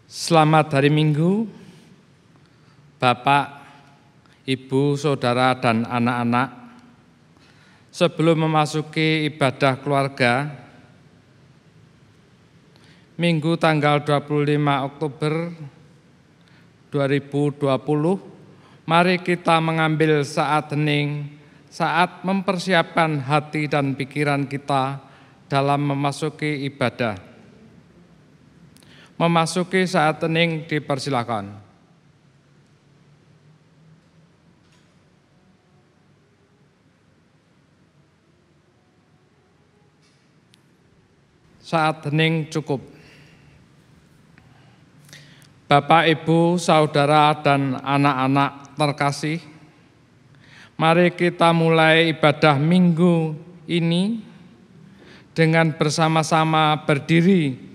Selamat hari Minggu, Bapak, Ibu, Saudara, dan anak-anak. Sebelum memasuki ibadah keluarga, Minggu tanggal 25 Oktober 2020, mari kita mengambil saat hening, saat mempersiapkan hati dan pikiran kita dalam memasuki ibadah. Memasuki saat hening dipersilakan. Saat hening cukup. Bapak, Ibu, Saudara, dan anak-anak terkasih, mari kita mulai ibadah minggu ini dengan bersama-sama berdiri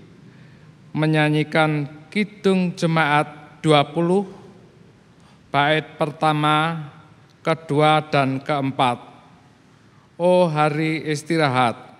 menyanyikan Kidung Jemaat 20, bait pertama, kedua, dan keempat. Oh hari istirahat.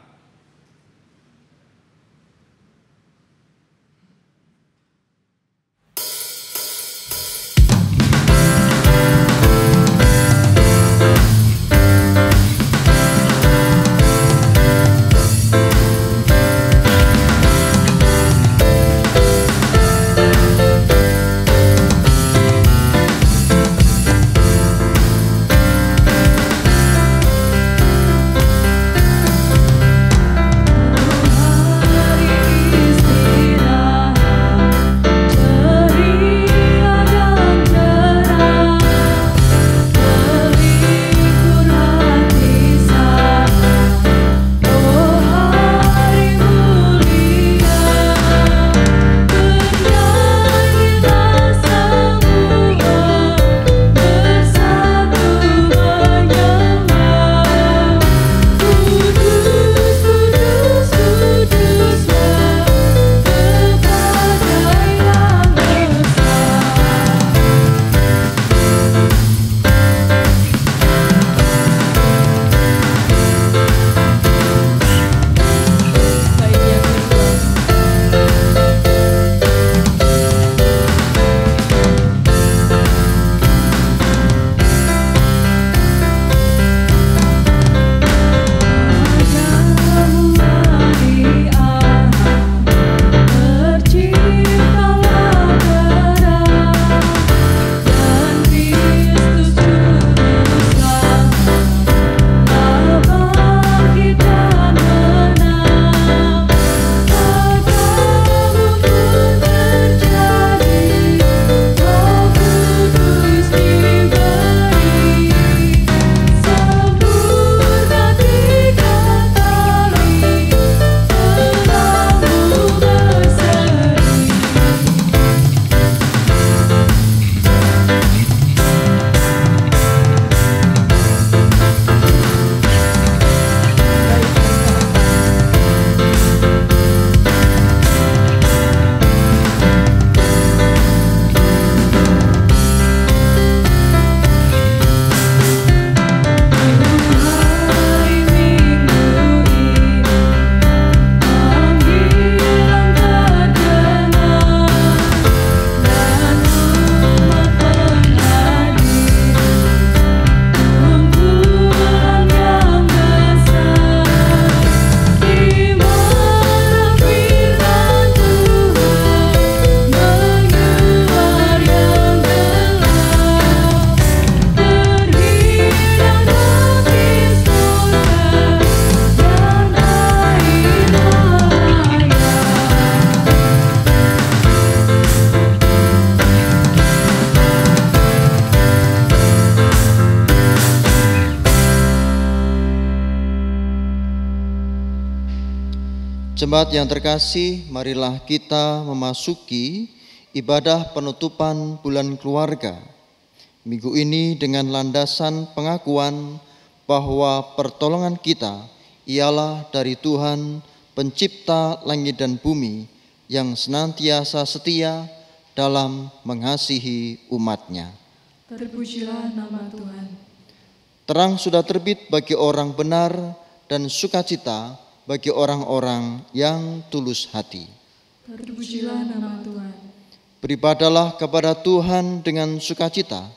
Jemaat yang terkasih, marilah kita memasuki ibadah penutupan bulan keluarga. Minggu ini dengan landasan pengakuan bahwa pertolongan kita ialah dari Tuhan, pencipta langit dan bumi, yang senantiasa setia dalam mengasihi umat-Nya. Terpujilah nama Tuhan. Terang sudah terbit bagi orang benar dan sukacita bagi orang-orang yang tulus hati. Terpujilah nama Tuhan. Beribadalah kepada Tuhan dengan sukacita,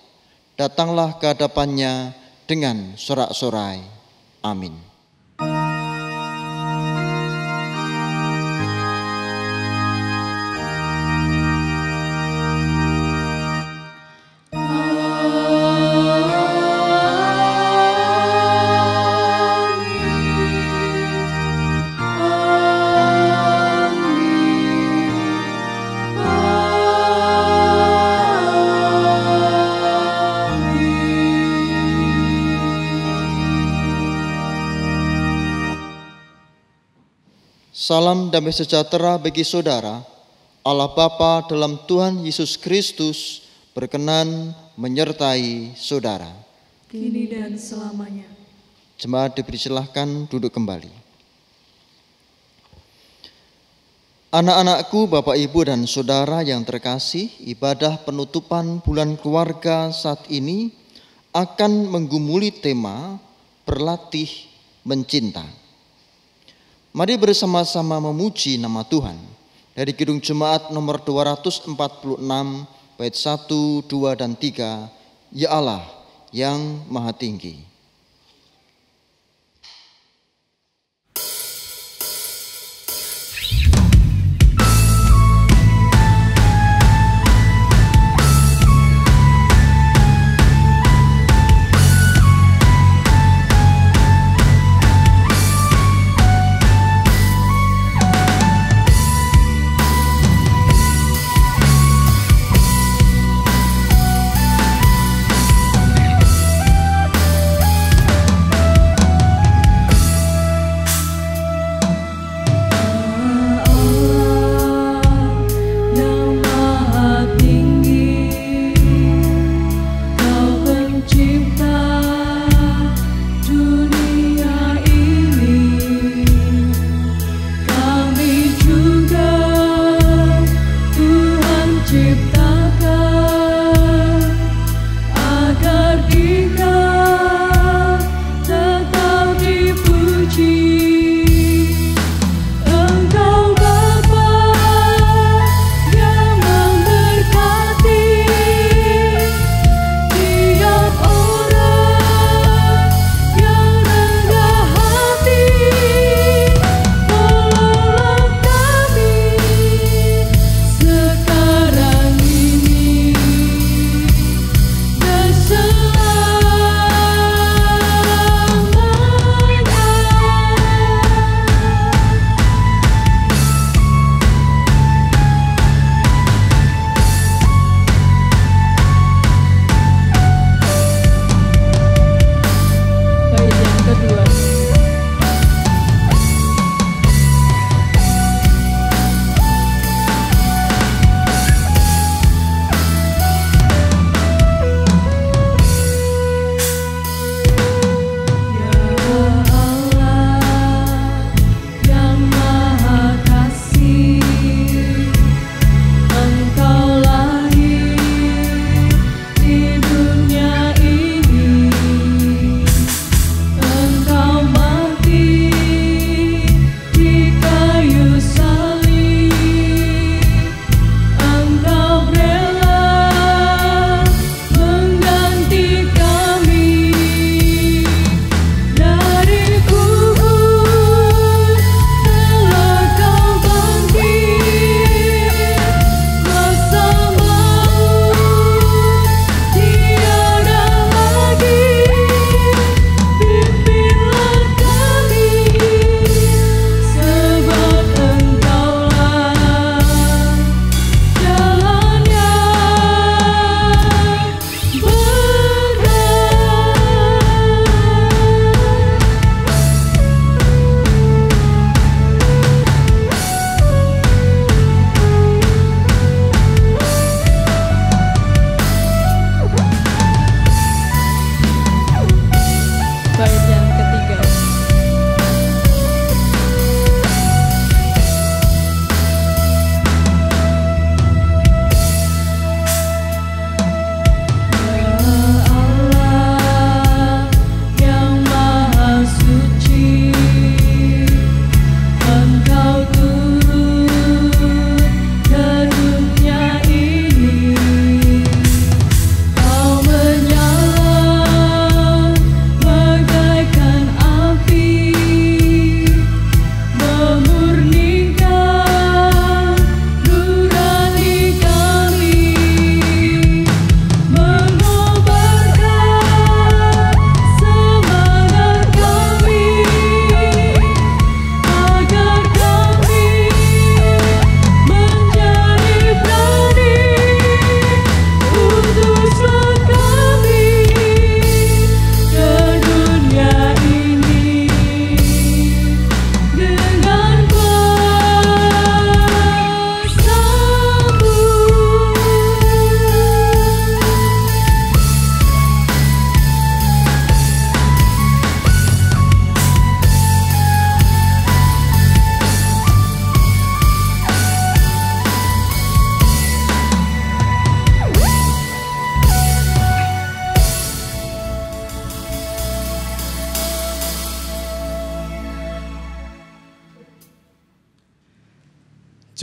datanglah ke hadapan-Nya dengan sorak-sorai. Amin. Salam damai sejahtera bagi saudara. Allah Bapa dalam Tuhan Yesus Kristus berkenan menyertai saudara. Kini dan selamanya. Jemaat dipersilahkan duduk kembali. Anak-anakku, Bapak, Ibu, dan saudara yang terkasih, ibadah penutupan bulan keluarga saat ini akan menggumuli tema berlatih mencinta. Mari bersama-sama memuji nama Tuhan dari Kidung Jemaat nomor 246 bait 1, 2, dan 3, Ya Allah yang Maha Tinggi.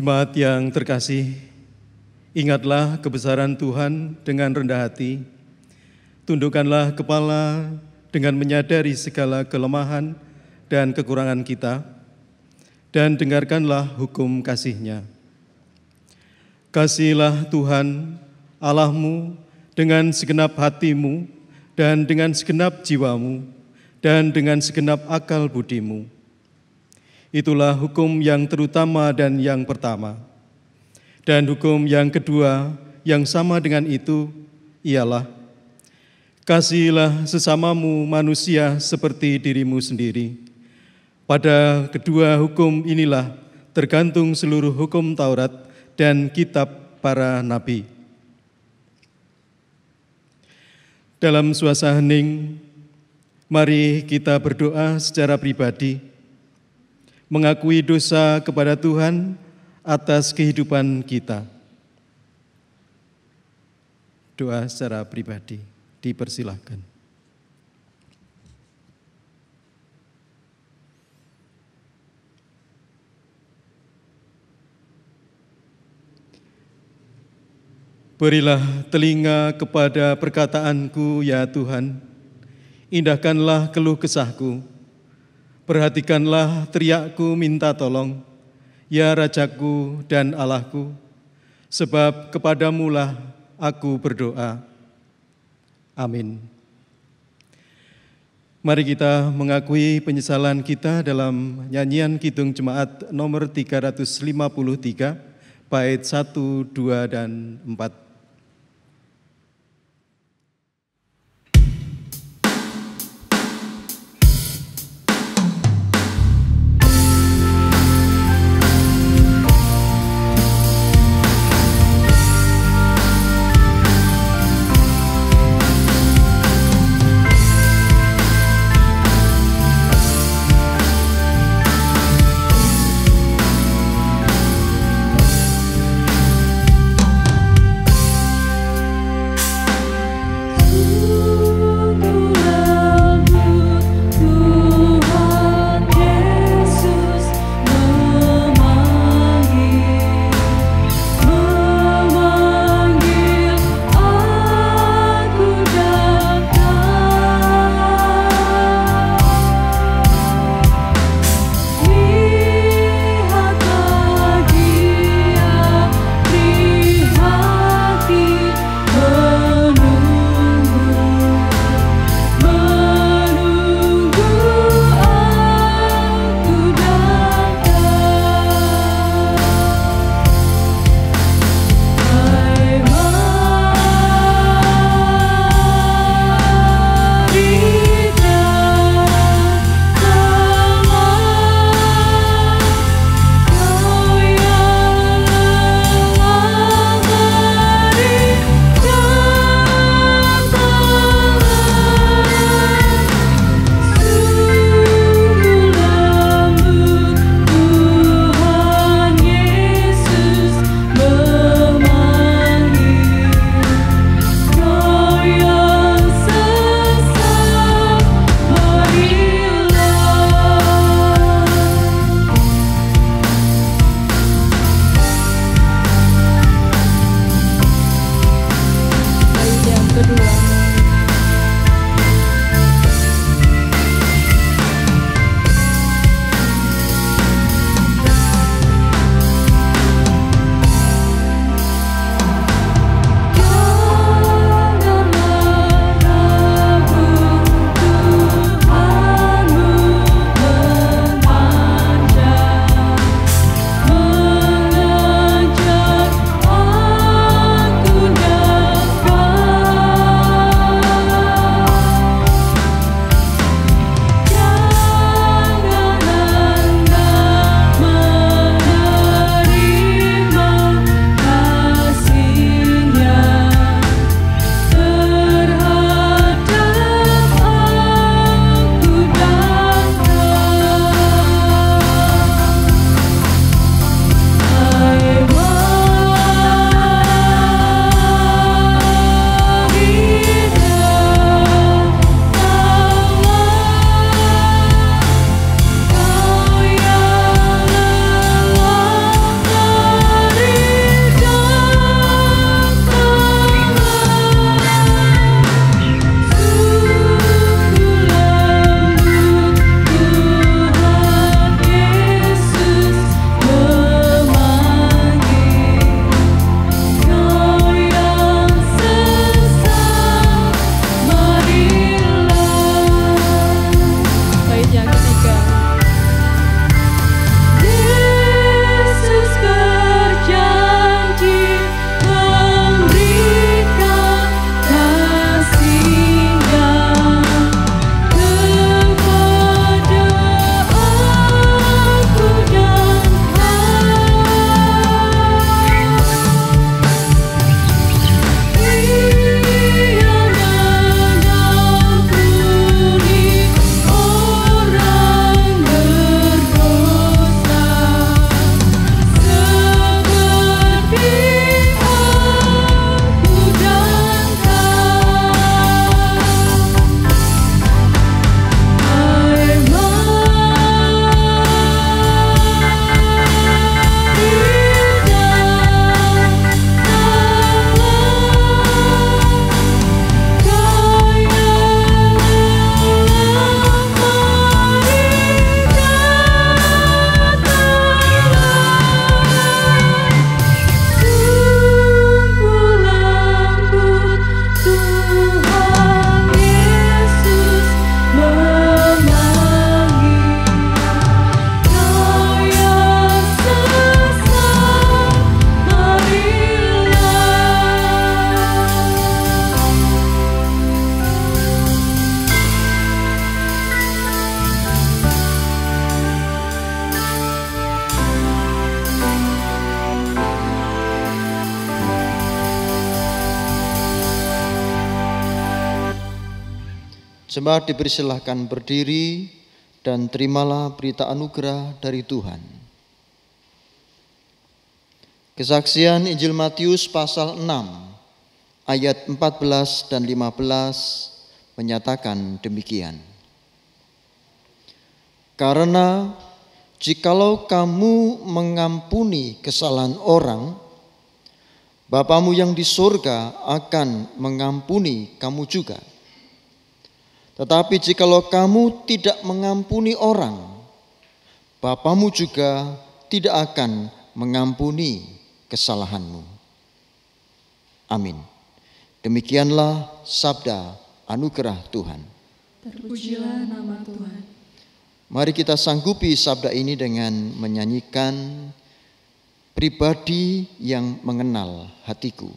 Jemaat yang terkasih, ingatlah kebesaran Tuhan dengan rendah hati, tundukkanlah kepala dengan menyadari segala kelemahan dan kekurangan kita, dan dengarkanlah hukum kasih-Nya. Kasihilah Tuhan Allahmu dengan segenap hatimu dan dengan segenap jiwamu dan dengan segenap akal budimu. Itulah hukum yang terutama dan yang pertama. Dan hukum yang kedua yang sama dengan itu ialah, kasihilah sesamamu manusia seperti dirimu sendiri. Pada kedua hukum inilah tergantung seluruh hukum Taurat dan kitab para nabi. Dalam suasana hening, mari kita berdoa secara pribadi, mengakui dosa kepada Tuhan atas kehidupan kita. Doa secara pribadi, dipersilahkan. Berilah telinga kepada perkataanku, ya Tuhan. Indahkanlah keluh kesahku. Perhatikanlah teriakku minta tolong, ya Rajaku dan Allahku, sebab kepadamulah aku berdoa. Amin. Mari kita mengakui penyesalan kita dalam nyanyian Kidung Jemaat nomor 353, bait 1, 2, dan 4. Jemaat dipersilahkan berdiri dan terimalah berita anugerah dari Tuhan. Kesaksian Injil Matius pasal 6 ayat 14 dan 15 menyatakan demikian. Karena jikalau kamu mengampuni kesalahan orang, Bapamu yang di surga akan mengampuni kamu juga. Tetapi jikalau kamu tidak mengampuni orang, Bapamu juga tidak akan mengampuni kesalahanmu. Amin. Demikianlah sabda anugerah Tuhan. Terpujilah nama Tuhan. Mari kita sanggupi sabda ini dengan menyanyikan pribadi yang mengenal hatiku.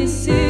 Isi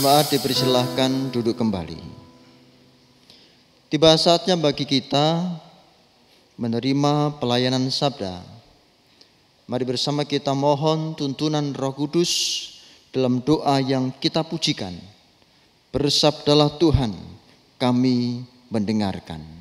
Jemaat dipersilahkan duduk kembali. Tiba saatnya bagi kita menerima pelayanan sabda. Mari bersama kita mohon tuntunan Roh Kudus dalam doa yang kita pujikan. Bersabdalah Tuhan, kami mendengarkan.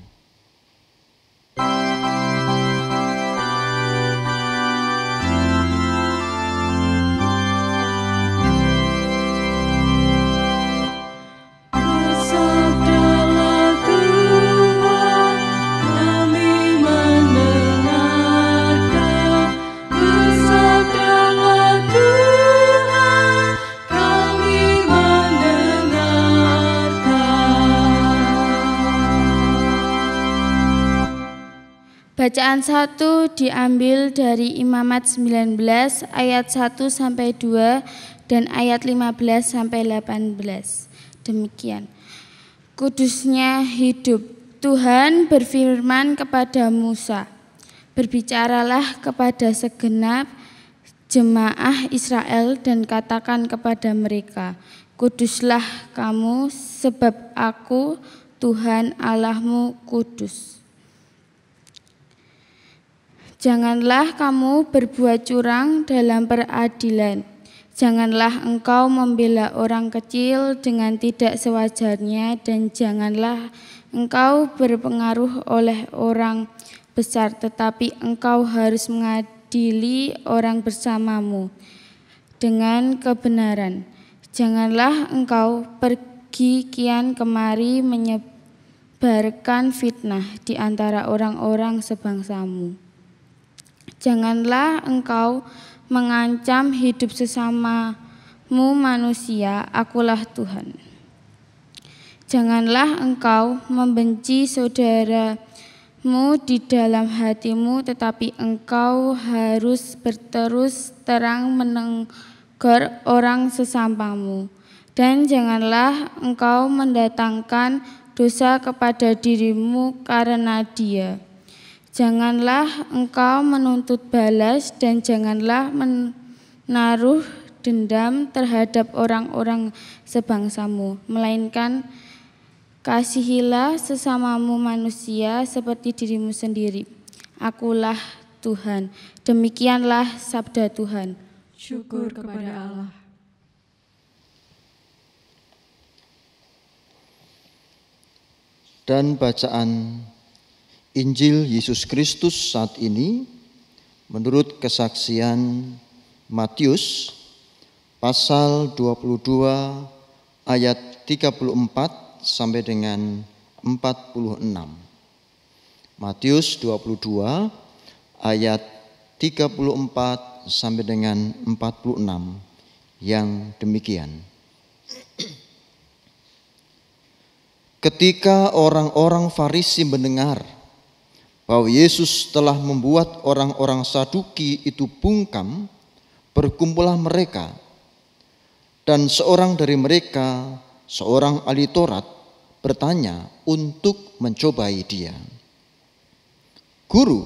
Bacaan 1 diambil dari Imamat 19 ayat 1-2 dan ayat 15-18. Demikian. Kudusnya hidup. Tuhan berfirman kepada Musa, berbicaralah kepada segenap jemaah Israel dan katakan kepada mereka, kuduslah kamu sebab aku Tuhan Allahmu kudus. Janganlah kamu berbuat curang dalam peradilan. Janganlah engkau membela orang kecil dengan tidak sewajarnya, dan janganlah engkau berpengaruh oleh orang besar, tetapi engkau harus mengadili orang bersamamu dengan kebenaran. Janganlah engkau pergi kian kemari menyebarkan fitnah di antara orang-orang sebangsamu. Janganlah engkau mengancam hidup sesamamu manusia, akulah Tuhan. Janganlah engkau membenci saudaramu di dalam hatimu, tetapi engkau harus berterus terang menegur orang sesamamu. Dan janganlah engkau mendatangkan dosa kepada dirimu karena dia. Janganlah engkau menuntut balas dan janganlah menaruh dendam terhadap orang-orang sebangsamu, melainkan kasihilah sesamamu manusia seperti dirimu sendiri. Akulah Tuhan. Demikianlah sabda Tuhan. Syukur kepada Allah. Dan bacaan Injil Yesus Kristus saat ini menurut kesaksian Matius pasal 22 ayat 34 sampai dengan 46. Matius 22 ayat 34 sampai dengan 46 yang demikian. Ketika orang-orang Farisi mendengar bahwa Yesus telah membuat orang-orang Saduki itu bungkam, berkumpullah mereka. Dan seorang dari mereka, seorang ahli Taurat, bertanya untuk mencobai dia. Guru,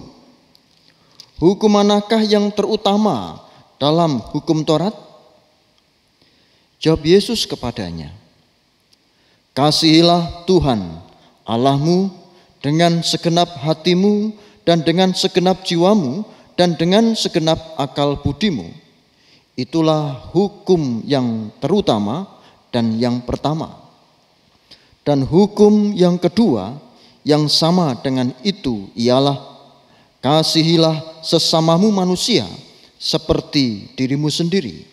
hukum manakah yang terutama dalam hukum Taurat? Jawab Yesus kepadanya, kasihilah Tuhan Allahmu dengan segenap hatimu dan dengan segenap jiwamu dan dengan segenap akal budimu. Itulah hukum yang terutama dan yang pertama. Dan hukum yang kedua yang sama dengan itu ialah kasihilah sesamamu manusia seperti dirimu sendiri.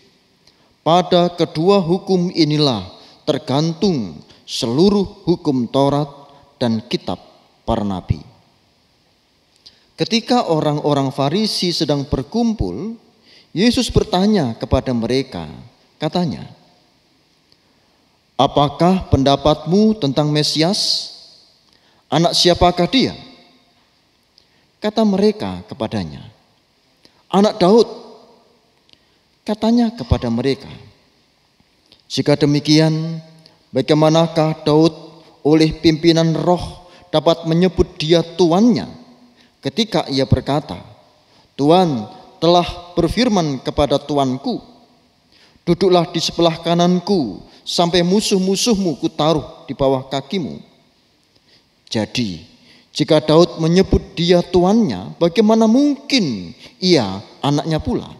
Pada kedua hukum inilah tergantung seluruh hukum Taurat dan kitab para nabi. Ketika orang-orang Farisi sedang berkumpul, Yesus bertanya kepada mereka, katanya, apakah pendapatmu tentang Mesias? Anak siapakah dia? Kata mereka kepadanya, anak Daud. Katanya kepada mereka, jika demikian, bagaimanakah Daud oleh pimpinan roh dapat menyebut dia tuannya ketika ia berkata, Tuhan telah berfirman kepada tuanku, duduklah di sebelah kananku sampai musuh-musuhmu kutaruh di bawah kakimu. Jadi, jika Daud menyebut dia tuannya, bagaimana mungkin ia anaknya pula?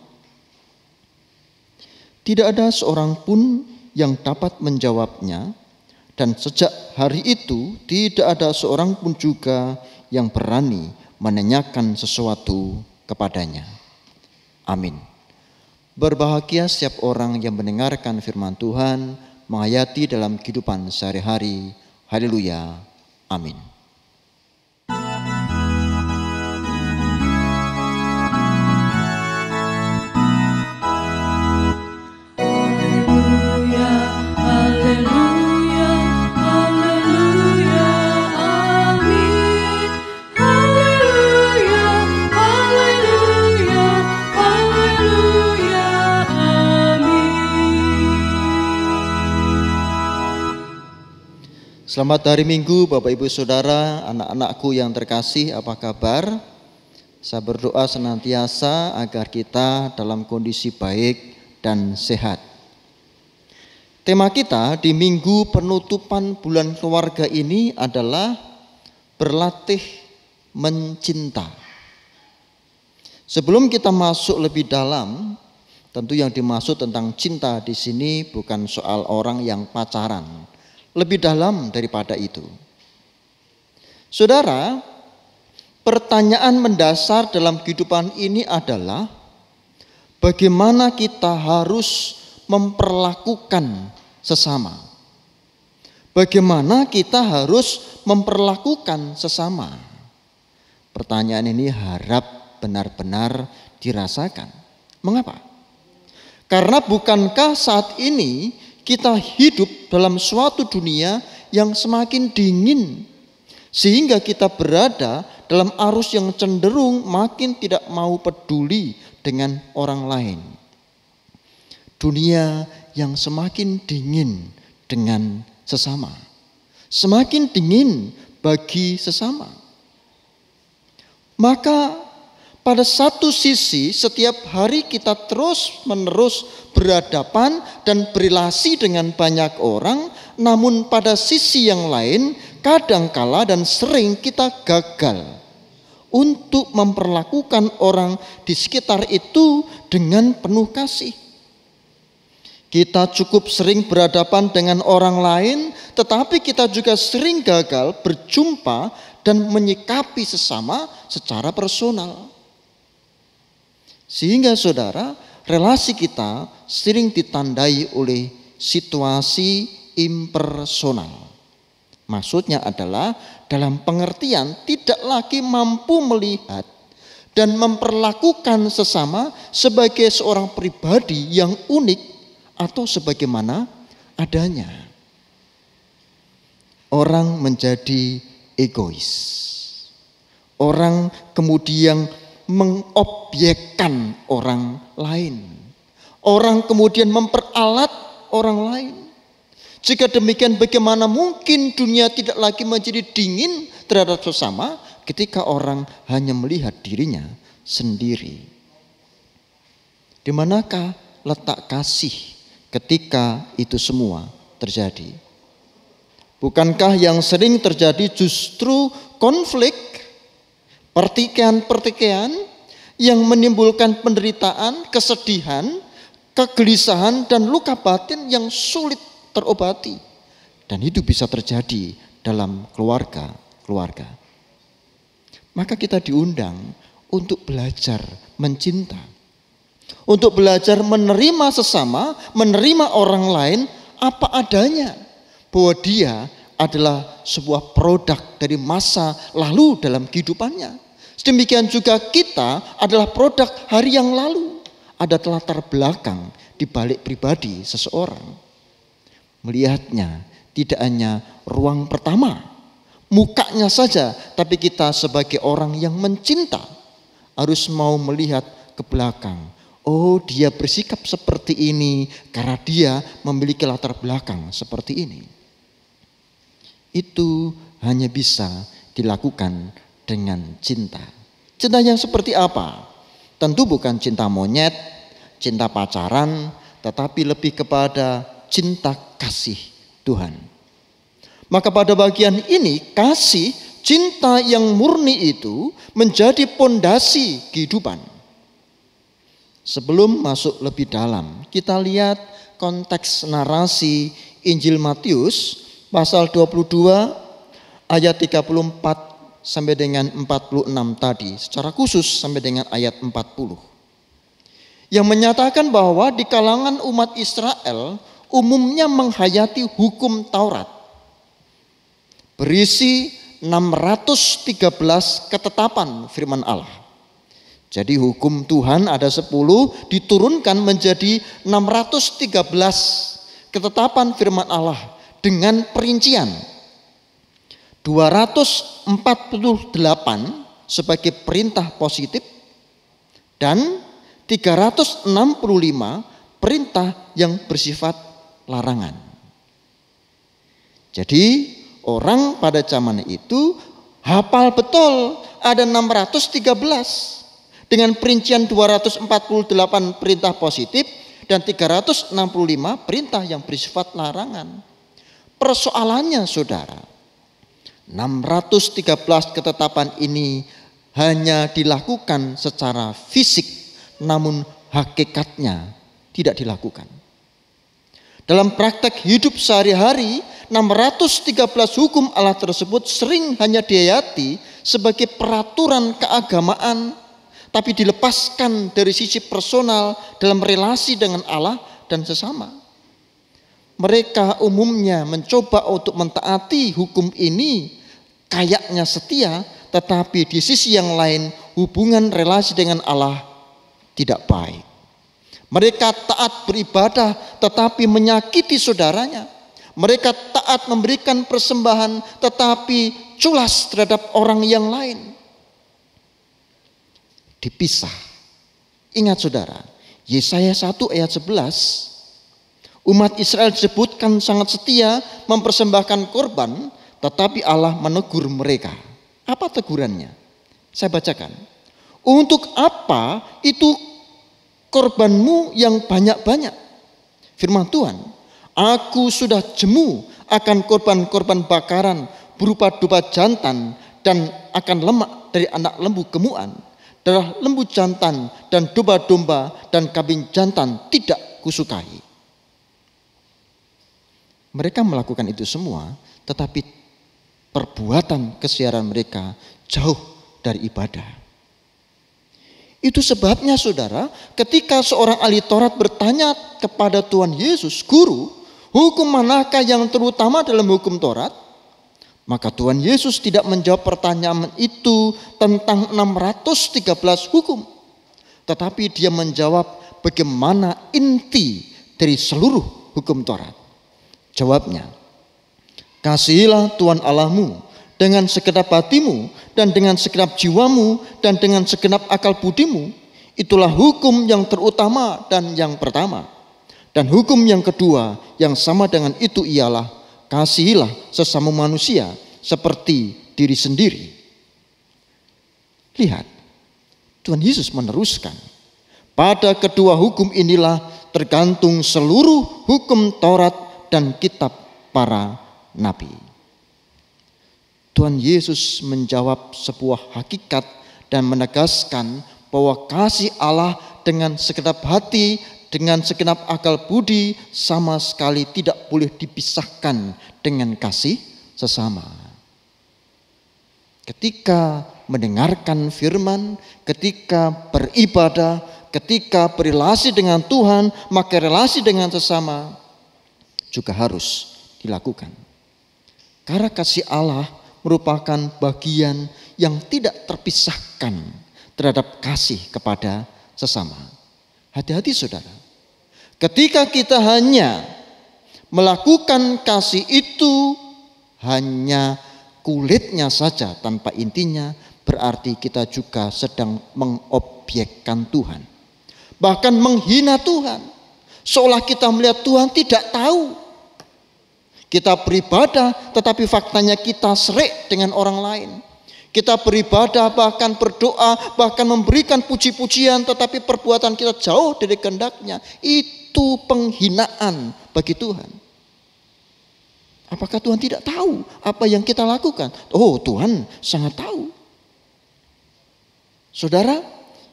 Tidak ada seorang pun yang dapat menjawabnya, dan sejak hari itu tidak ada seorang pun juga yang berani menanyakan sesuatu kepadanya. Amin. Berbahagia setiap orang yang mendengarkan firman Tuhan, menghayati dalam kehidupan sehari-hari. Haleluya. Amin. Selamat hari Minggu Bapak Ibu Saudara, anak-anakku yang terkasih, apa kabar? Saya berdoa senantiasa agar kita dalam kondisi baik dan sehat. Tema kita di minggu penutupan bulan keluarga ini adalah berlatih mencinta. Sebelum kita masuk lebih dalam, tentu yang dimaksud tentang cinta di sini bukan soal orang yang pacaran. Lebih dalam daripada itu. Saudara, pertanyaan mendasar dalam kehidupan ini adalah bagaimana kita harus memperlakukan sesama. Bagaimana kita harus memperlakukan sesama. Pertanyaan ini harap benar-benar dirasakan. Mengapa? Karena bukankah saat ini kita hidup dalam suatu dunia yang semakin dingin, sehingga kita berada dalam arus yang cenderung makin tidak mau peduli dengan orang lain. Dunia yang semakin dingin dengan sesama, semakin dingin bagi sesama. Maka pada satu sisi setiap hari kita terus-menerus berhadapan dan berrelasi dengan banyak orang, namun pada sisi yang lain kadangkala dan sering kita gagal untuk memperlakukan orang di sekitar itu dengan penuh kasih. Kita cukup sering berhadapan dengan orang lain, tetapi kita juga sering gagal berjumpa dan menyikapi sesama secara personal. Sehingga saudara, relasi kita sering ditandai oleh situasi impersonal. Maksudnya adalah dalam pengertian tidak lagi mampu melihat dan memperlakukan sesama sebagai seorang pribadi yang unik atau sebagaimana adanya. Orang menjadi egois. Orang kemudian mengobjekkan orang lain. Orang kemudian memperalat orang lain. Jika demikian, bagaimana mungkin dunia tidak lagi menjadi dingin terhadap sesama ketika orang hanya melihat dirinya sendiri? Di manakah letak kasih ketika itu semua terjadi? Bukankah yang sering terjadi justru konflik, pertikaian-pertikaian yang menimbulkan penderitaan, kesedihan, kegelisahan, dan luka batin yang sulit terobati. Dan itu bisa terjadi dalam keluarga. Maka kita diundang untuk belajar mencinta. Untuk belajar menerima sesama, menerima orang lain apa adanya. Bahwa dia adalah sebuah produk dari masa lalu dalam kehidupannya. Demikian juga kita adalah produk hari yang lalu. Ada latar belakang di balik pribadi seseorang. Melihatnya tidak hanya ruang pertama, mukanya saja, tapi kita sebagai orang yang mencinta harus mau melihat ke belakang. Oh, dia bersikap seperti ini karena dia memiliki latar belakang seperti ini. Itu hanya bisa dilakukan dengan cinta. Cinta yang seperti apa? Tentu bukan cinta monyet, cinta pacaran, tetapi lebih kepada cinta kasih Tuhan. Maka pada bagian ini kasih, cinta yang murni itu menjadi pondasi kehidupan. Sebelum masuk lebih dalam, kita lihat konteks narasi Injil Matius pasal 22 ayat 34 sampai dengan 46 tadi, secara khusus sampai dengan ayat 40. Yang menyatakan bahwa di kalangan umat Israel umumnya menghayati hukum Taurat. Berisi 613 ketetapan firman Allah. Jadi hukum Tuhan ada 10 diturunkan menjadi 613 ketetapan firman Allah dengan perincian. 248 sebagai perintah positif dan 365 perintah yang bersifat larangan. Jadi orang pada zaman itu hafal betul ada 613 dengan perincian 248 perintah positif dan 365 perintah yang bersifat larangan. Persoalannya saudara, 613 ketetapan ini hanya dilakukan secara fisik, namun hakikatnya tidak dilakukan. Dalam praktek hidup sehari-hari, 613 hukum Allah tersebut sering hanya dihayati sebagai peraturan keagamaan, tapi dilepaskan dari sisi personal dalam relasi dengan Allah dan sesama. Mereka umumnya mencoba untuk mentaati hukum ini kayaknya setia, tetapi di sisi yang lain hubungan relasi dengan Allah tidak baik. Mereka taat beribadah tetapi menyakiti saudaranya. Mereka taat memberikan persembahan tetapi culas terhadap orang yang lain. Dipisah. Ingat saudara, Yesaya 1 ayat 11. Umat Israel disebutkan sangat setia mempersembahkan korban, tetapi Allah menegur mereka. Apa tegurannya? Saya bacakan. Untuk apa itu korbanmu yang banyak-banyak? Firman Tuhan, aku sudah jemu akan korban-korban bakaran berupa domba jantan dan akan lemak dari anak lembu gemukan. Darah lembu jantan dan domba-domba dan kambing jantan tidak kusukai. Mereka melakukan itu semua, tetapi perbuatan kesiaran mereka jauh dari ibadah. Itu sebabnya saudara, ketika seorang ahli Taurat bertanya kepada Tuhan Yesus, Guru, hukum manakah yang terutama dalam hukum Taurat? Maka Tuhan Yesus tidak menjawab pertanyaan itu tentang 613 hukum. Tetapi dia menjawab bagaimana inti dari seluruh hukum Taurat. Jawabnya, kasihilah Tuhan Allahmu dengan segenap hatimu dan dengan segenap jiwamu dan dengan segenap akal budimu. Itulah hukum yang terutama dan yang pertama. Dan hukum yang kedua yang sama dengan itu ialah kasihilah sesama manusia seperti diri sendiri. Lihat, Tuhan Yesus meneruskan, pada kedua hukum inilah tergantung seluruh hukum Taurat dan kitab para nabi. Tuhan Yesus menjawab sebuah hakikat dan menegaskan bahwa kasih Allah dengan segenap hati, dengan segenap akal budi sama sekali tidak boleh dipisahkan dengan kasih sesama. Ketika mendengarkan firman, ketika beribadah, ketika berrelasi dengan Tuhan, maka relasi dengan sesama juga harus dilakukan. Karena kasih Allah merupakan bagian yang tidak terpisahkan terhadap kasih kepada sesama. Hati-hati saudara. Ketika kita hanya melakukan kasih itu hanya kulitnya saja tanpa intinya, berarti kita juga sedang mengobjekkan Tuhan. Bahkan menghina Tuhan. Seolah kita melihat Tuhan tidak tahu. Kita beribadah tetapi faktanya kita serik dengan orang lain. Kita beribadah bahkan berdoa bahkan memberikan puji-pujian tetapi perbuatan kita jauh dari kehendaknya. Itu itu penghinaan bagi Tuhan. Apakah Tuhan tidak tahu apa yang kita lakukan? Oh, Tuhan sangat tahu. Saudara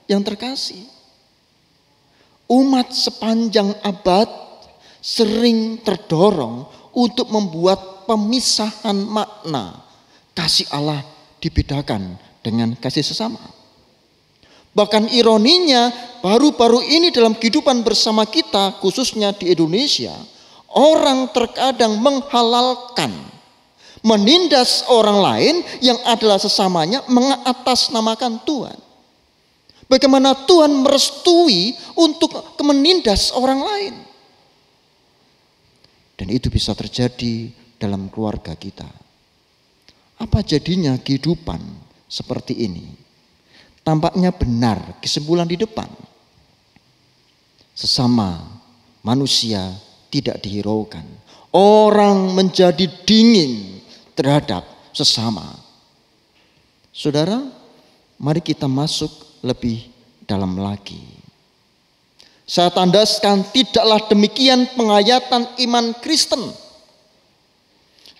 yang terkasih, umat sepanjang abad sering terdorong untuk membuat pemisahan makna kasih Allah dibedakan dengan kasih sesama. Bahkan ironinya, baru-baru ini dalam kehidupan bersama kita, khususnya di Indonesia, orang terkadang menghalalkan, menindas orang lain yang adalah sesamanya, mengatasnamakan Tuhan. Bagaimana Tuhan merestui untuk menindas orang lain. Dan itu bisa terjadi dalam keluarga kita. Apa jadinya kehidupan seperti ini? Tampaknya benar kesimpulan di depan. Sesama manusia tidak dihiraukan. Orang menjadi dingin terhadap sesama. Saudara, mari kita masuk lebih dalam lagi. Saya tandaskan tidaklah demikian penghayatan iman Kristen.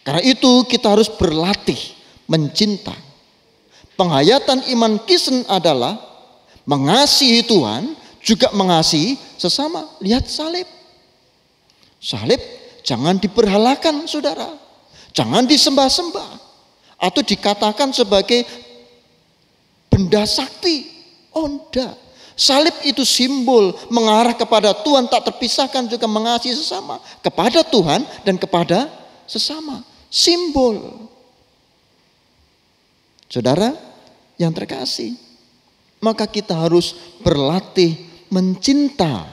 Karena itu kita harus berlatih mencinta. Penghayatan iman Kristen adalah mengasihi Tuhan juga mengasihi sesama. Lihat salib. Salib jangan diberhalakan, saudara. Jangan disembah-sembah. Atau dikatakan sebagai benda sakti. Oh enggak. Salib itu simbol mengarah kepada Tuhan tak terpisahkan juga mengasihi sesama. Kepada Tuhan dan kepada sesama. Simbol. Saudara yang terkasih, maka kita harus berlatih mencinta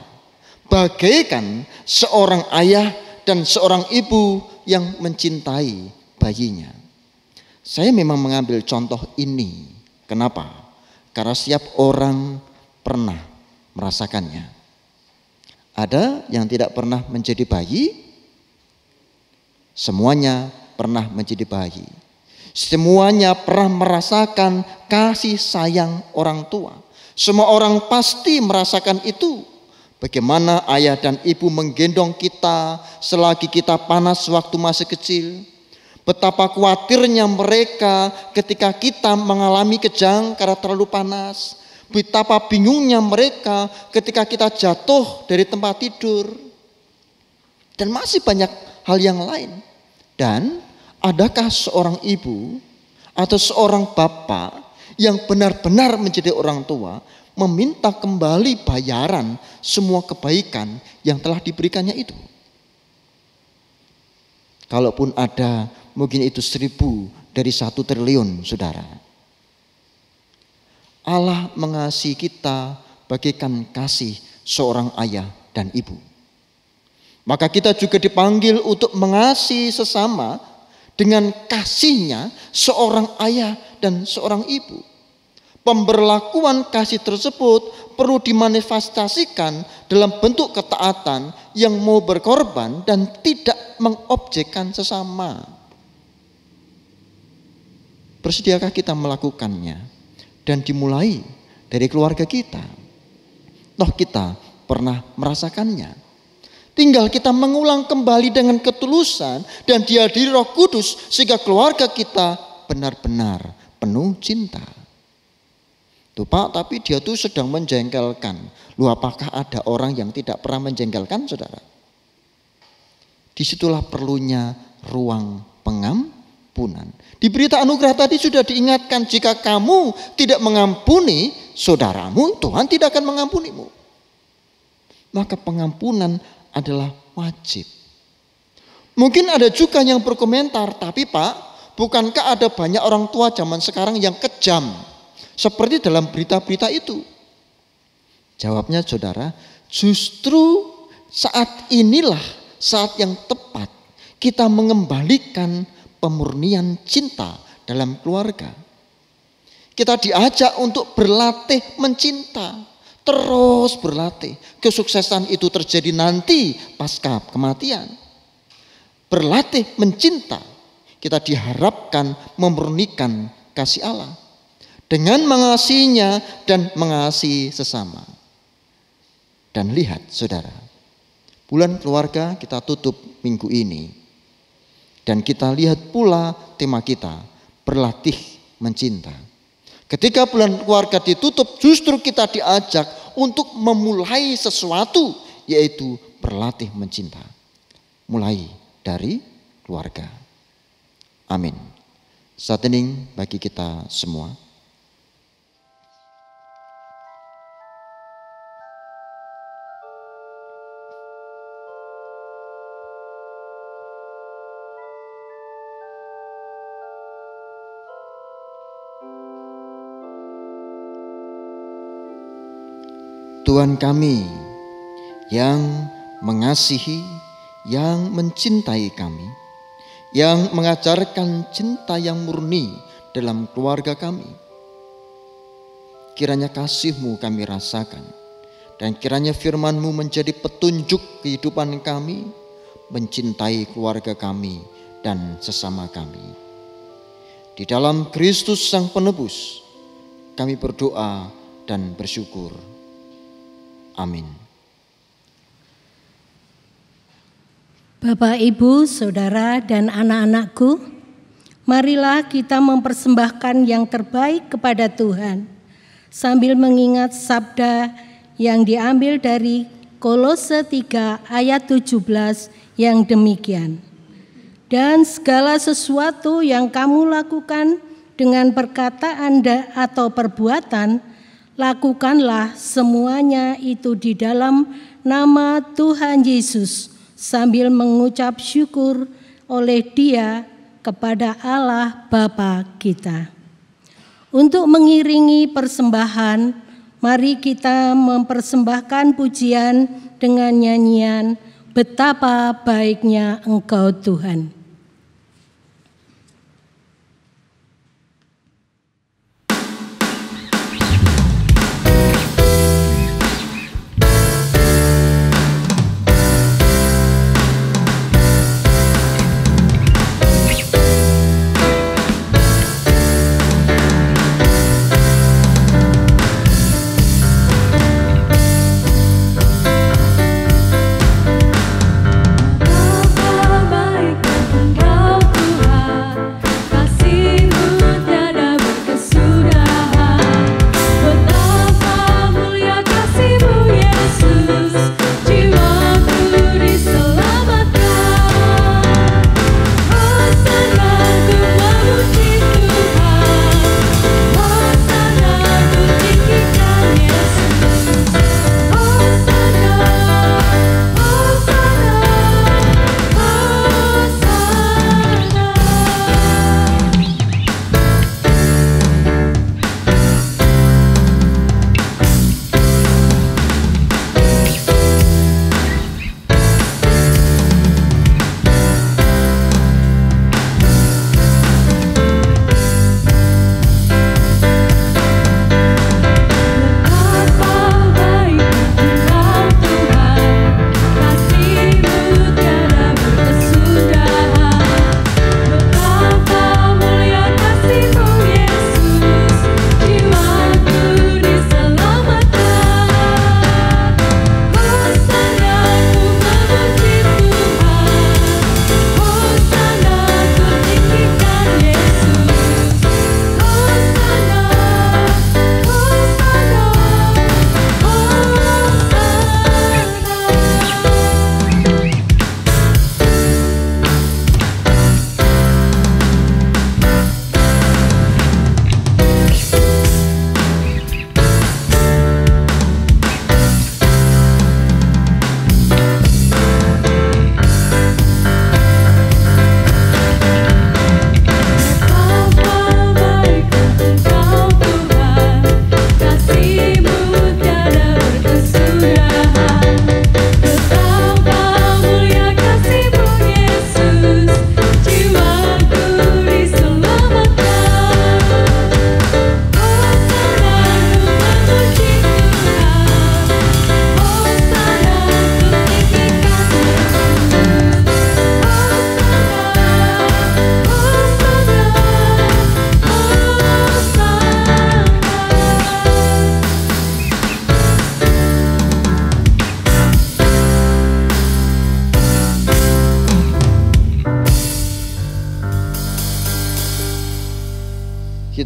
bagaikan seorang ayah dan seorang ibu yang mencintai bayinya. Saya memang mengambil contoh ini. Kenapa? Karena setiap orang pernah merasakannya. Ada yang tidak pernah menjadi bayi, semuanya pernah menjadi bayi. Semuanya pernah merasakan kasih sayang orang tua. Semua orang pasti merasakan itu. Bagaimana ayah dan ibu menggendong kita selagi kita panas waktu masih kecil. Betapa khawatirnya mereka ketika kita mengalami kejang karena terlalu panas. Betapa bingungnya mereka ketika kita jatuh dari tempat tidur. Dan masih banyak hal yang lain. Dan adakah seorang ibu atau seorang bapak yang benar-benar menjadi orang tua meminta kembali bayaran semua kebaikan yang telah diberikannya itu? Kalaupun ada, mungkin itu 1000 dari 1 triliun, saudara. Allah mengasihi kita bagaikan kasih seorang ayah dan ibu. Maka kita juga dipanggil untuk mengasihi sesama dengan kasihnya seorang ayah dan seorang ibu. Pemberlakuan kasih tersebut perlu dimanifestasikan dalam bentuk ketaatan yang mau berkorban dan tidak mengobjekkan sesama. Bersediakah kita melakukannya? Dan dimulai dari keluarga kita. Toh kita pernah merasakannya. Tinggal kita mengulang kembali dengan ketulusan dan dihadiri Roh Kudus sehingga keluarga kita benar-benar penuh cinta. Tuh Pak, tapi dia tuh sedang menjengkelkan. Lu apakah ada orang yang tidak pernah menjengkelkan, saudara? Disitulah perlunya ruang pengampunan. Di berita anugerah tadi sudah diingatkan, jika kamu tidak mengampuni saudaramu, Tuhan tidak akan mengampunimu. Maka pengampunan adalah wajib. Mungkin ada juga yang berkomentar, tapi Pak, bukankah ada banyak orang tua zaman sekarang yang kejam seperti dalam berita-berita itu? Jawabnya saudara, justru saat inilah saat yang tepat kita mengembalikan pemurnian cinta dalam keluarga. Kita diajak untuk berlatih mencinta. Terus berlatih. Kesuksesan itu terjadi nanti pasca kematian. Berlatih mencinta. Kita diharapkan memurnikan kasih Allah. Dengan mengasihinya dan mengasihi sesama. Dan lihat saudara. Bulan keluarga kita tutup minggu ini. Dan kita lihat pula tema kita, berlatih mencinta. Ketika bulan keluarga ditutup, justru kita diajak untuk memulai sesuatu, yaitu berlatih mencinta. Mulai dari keluarga. Amin. Saat hening bagi kita semua. Tuhan kami yang mengasihi, yang mencintai kami, yang mengajarkan cinta yang murni dalam keluarga kami. Kiranya kasih-Mu kami rasakan, dan kiranya firman-Mu menjadi petunjuk kehidupan kami, mencintai keluarga kami dan sesama kami. Di dalam Kristus Sang Penebus, kami berdoa dan bersyukur. Amin. Bapak, Ibu, Saudara, dan anak-anakku, marilah kita mempersembahkan yang terbaik kepada Tuhan, sambil mengingat sabda yang diambil dari Kolose 3 ayat 17 yang demikian. Dan segala sesuatu yang kamu lakukan dengan perkataan atau perbuatan, lakukanlah semuanya itu di dalam nama Tuhan Yesus, sambil mengucap syukur oleh Dia kepada Allah Bapa kita. Untuk mengiringi persembahan, mari kita mempersembahkan pujian dengan nyanyian Betapa Baiknya Engkau Tuhan. Baik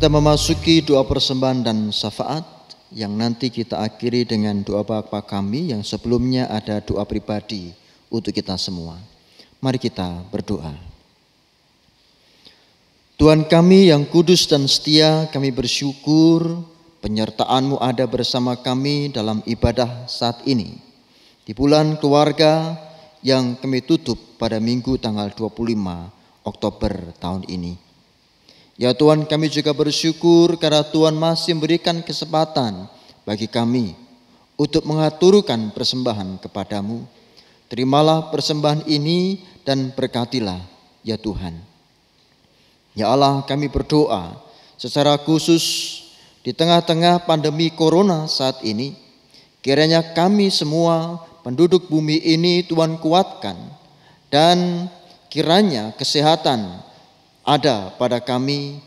Kita memasuki doa persembahan dan syafaat yang nanti kita akhiri dengan doa Bapa kami yang sebelumnya ada doa pribadi untuk kita semua. Mari kita berdoa. Tuhan kami yang kudus dan setia, kami bersyukur penyertaan-Mu ada bersama kami dalam ibadah saat ini. Di bulan keluarga yang kami tutup pada Minggu tanggal 25 Oktober tahun ini. Ya Tuhan, kami juga bersyukur karena Tuhan masih memberikan kesempatan bagi kami untuk mengaturkan persembahan kepadamu. Terimalah persembahan ini dan berkatilah ya Tuhan. Ya Allah, kami berdoa secara khusus di tengah-tengah pandemi corona saat ini, kiranya kami semua penduduk bumi ini Tuhan kuatkan, dan kiranya kesehatan ada pada kami,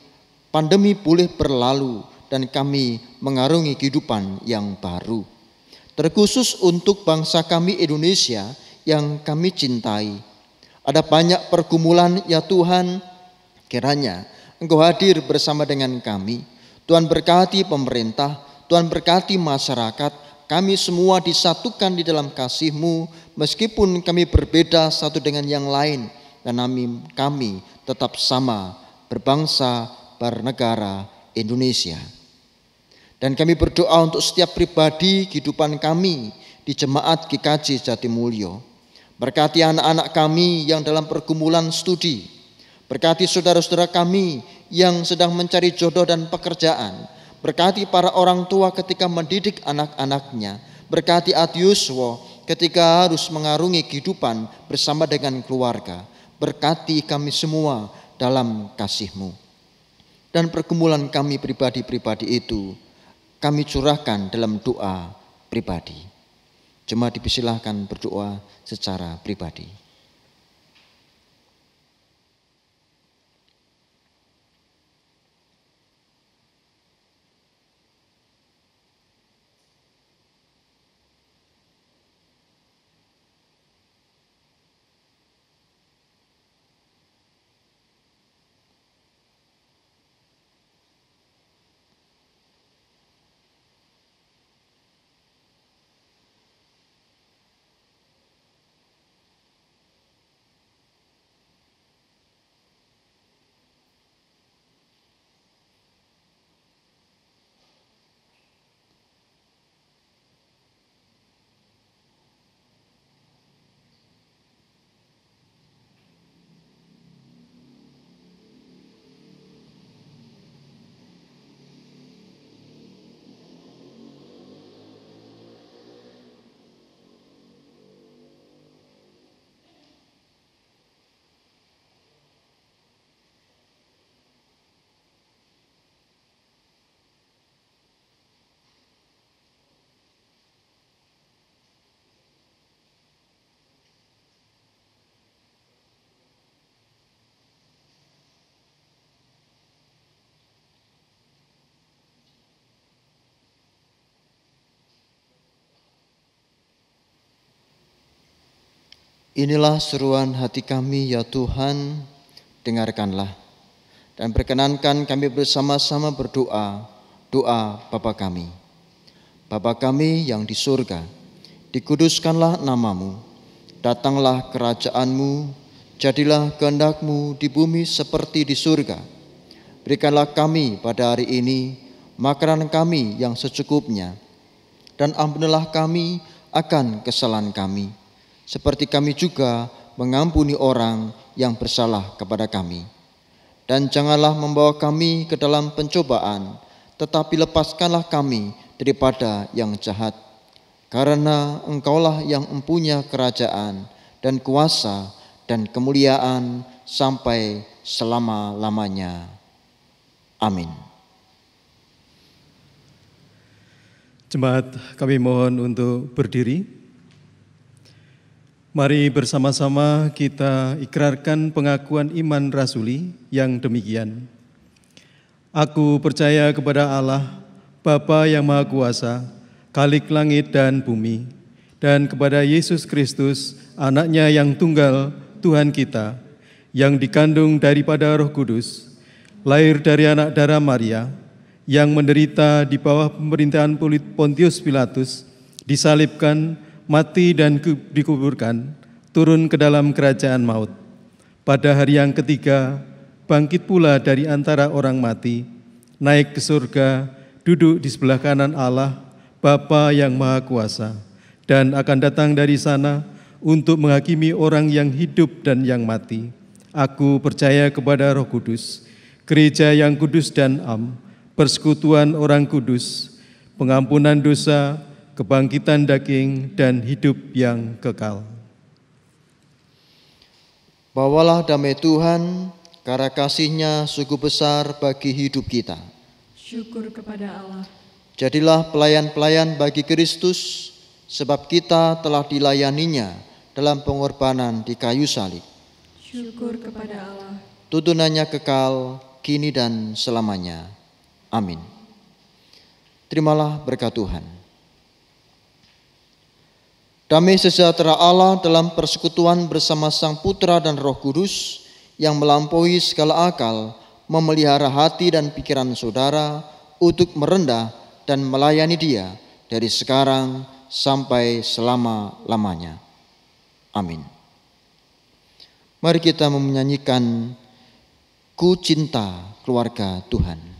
pandemi pulih berlalu dan kami mengarungi kehidupan yang baru. Terkhusus untuk bangsa kami Indonesia yang kami cintai. Ada banyak pergumulan ya Tuhan, kiranya Engkau hadir bersama dengan kami. Tuhan berkati pemerintah, Tuhan berkati masyarakat, kami semua disatukan di dalam kasih-Mu, meskipun kami berbeda satu dengan yang lain, dan kami tetap sama, berbangsa, bernegara Indonesia. Dan kami berdoa untuk setiap pribadi kehidupan kami di Jemaat GKJ Jatimulyo. Berkati anak-anak kami yang dalam pergumulan studi. Berkati saudara-saudara kami yang sedang mencari jodoh dan pekerjaan. Berkati para orang tua ketika mendidik anak-anaknya. Berkati Atiuswo ketika harus mengarungi kehidupan bersama dengan keluarga. Berkati kami semua dalam kasih-Mu. Dan pergumulan kami pribadi-pribadi itu kami curahkan dalam doa pribadi. Jemaat dipersilahkan berdoa secara pribadi. Inilah seruan hati kami ya Tuhan, dengarkanlah dan perkenankan kami bersama-sama berdoa, doa Bapa kami. Bapa kami yang di surga, dikuduskanlah nama-Mu, datanglah kerajaan-Mu, jadilah kehendak-Mu di bumi seperti di surga. Berikanlah kami pada hari ini makanan kami yang secukupnya, dan ampunilah kami akan kesalahan kami, seperti kami juga mengampuni orang yang bersalah kepada kami. Dan janganlah membawa kami ke dalam pencobaan, tetapi lepaskanlah kami daripada yang jahat. Karena Engkaulah yang mempunyai kerajaan dan kuasa dan kemuliaan sampai selama-lamanya. Amin. Jemaat, kami mohon untuk berdiri. Mari bersama-sama kita ikrarkan pengakuan iman rasuli yang demikian. Aku percaya kepada Allah, Bapa yang Maha Kuasa, Khalik langit dan bumi, dan kepada Yesus Kristus, Anaknya yang tunggal, Tuhan kita, yang dikandung daripada Roh Kudus, lahir dari anak darah Maria, yang menderita di bawah pemerintahan Pontius Pilatus, disalibkan, mati dan dikuburkan, turun ke dalam kerajaan maut. Pada hari yang ketiga, bangkit pula dari antara orang mati, naik ke surga, duduk di sebelah kanan Allah, Bapa yang Maha Kuasa, dan akan datang dari sana untuk menghakimi orang yang hidup dan yang mati. Aku percaya kepada Roh Kudus, gereja yang kudus dan am, persekutuan orang kudus, pengampunan dosa, kebangkitan daging, dan hidup yang kekal. Bawalah damai Tuhan, karena kasih-Nya sungguh besar bagi hidup kita. Syukur kepada Allah. Jadilah pelayan-pelayan bagi Kristus, sebab kita telah dilayaninya dalam pengorbanan di kayu salib. Syukur kepada Allah. Tuntunannya kekal, kini dan selamanya. Amin. Terimalah berkat Tuhan. Damai sejahtera Allah dalam persekutuan bersama Sang Putra dan Roh Kudus yang melampaui segala akal, memelihara hati dan pikiran saudara untuk merendah dan melayani Dia dari sekarang sampai selama-lamanya. Amin. Mari kita menyanyikan Ku Cinta Keluarga Tuhan.